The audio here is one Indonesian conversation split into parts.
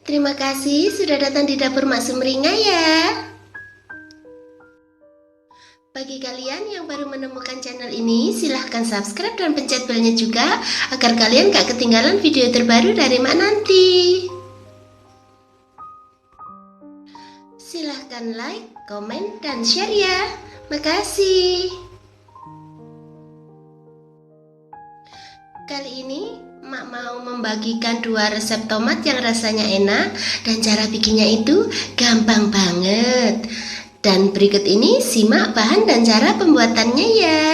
Terima kasih sudah datang di dapur Mak Sumringah ya. Bagi kalian yang baru menemukan channel ini, silahkan subscribe dan pencet belnya juga agar kalian gak ketinggalan video terbaru dari Mak nanti. Silahkan like, komen, dan share ya. Makasih. Kali ini Mak mau membagikan 2 resep tomat yang rasanya enak dan cara bikinnya itu gampang banget. Dan berikut ini simak bahan dan cara pembuatannya ya.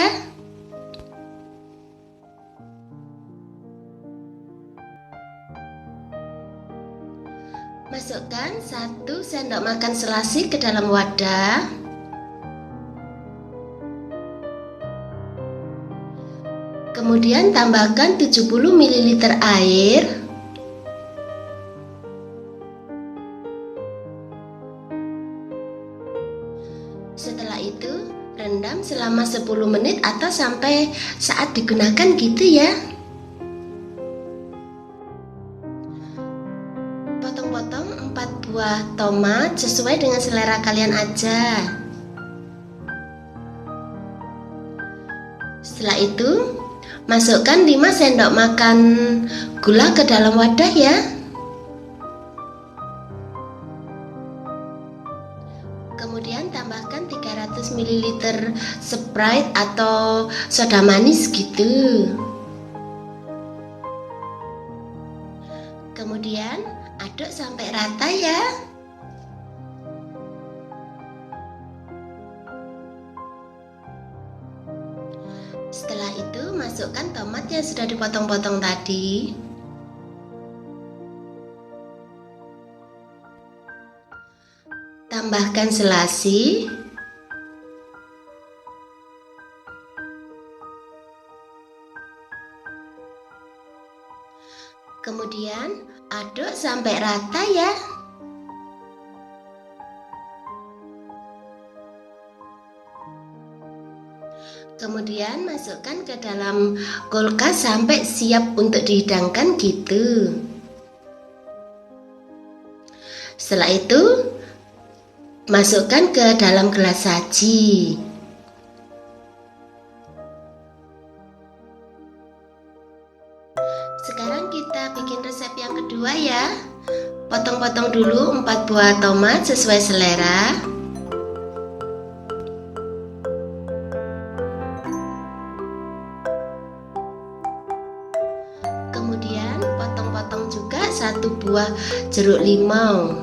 Masukkan 1 sendok makan selasi ke dalam wadah. Kemudian tambahkan 70 ml air. Setelah itu rendam selama 10 menit atau sampai saat digunakan gitu ya. Potong-potong 4 buah tomat sesuai dengan selera kalian aja. Setelah itu masukkan 5 sendok makan gula ke dalam wadah ya. Kemudian tambahkan 300 ml Sprite atau soda manis gitu. Kemudian aduk sampai rata ya. Setelah itu masukkan tomat yang sudah dipotong-potong tadi. Tambahkan selasi. Kemudian aduk sampai rata ya. Kemudian masukkan ke dalam kulkas sampai siap untuk dihidangkan gitu. Setelah itu masukkan ke dalam gelas saji. Sekarang kita bikin resep yang kedua ya. Potong-potong dulu 4 buah tomat sesuai selera. Kemudian potong-potong juga 1 buah jeruk limau.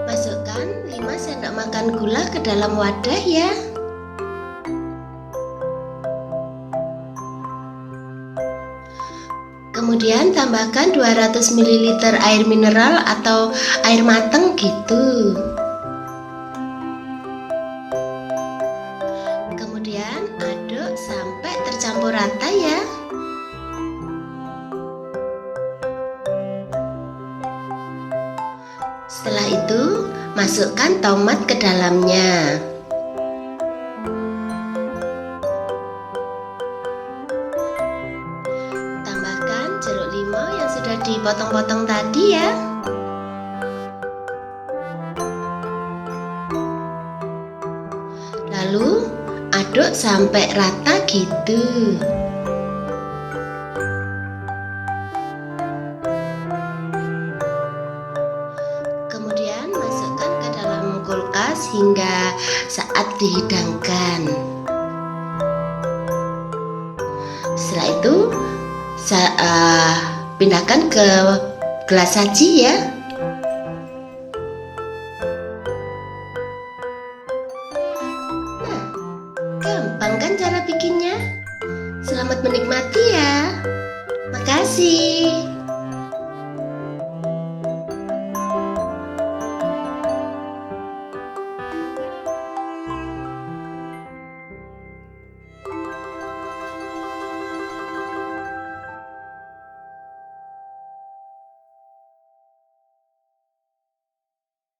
Masukkan 5 sendok makan gula ke dalam wadah ya. Kemudian tambahkan 200 ml air mineral atau air mateng gitu. Kemudian aduk sampai tercampur rata ya. Setelah itu masukkan tomat ke dalamnya. Tambahkan jeruk limau yang sudah dipotong-potong tadi ya. Lalu aduk sampai rata gitu. Kemudian masukkan ke dalam kulkas hingga saat dihidangkan. Setelah itu pindahkan ke gelas saji ya. Nah, gampang kan cara bikinnya? Selamat menikmati ya. Makasih.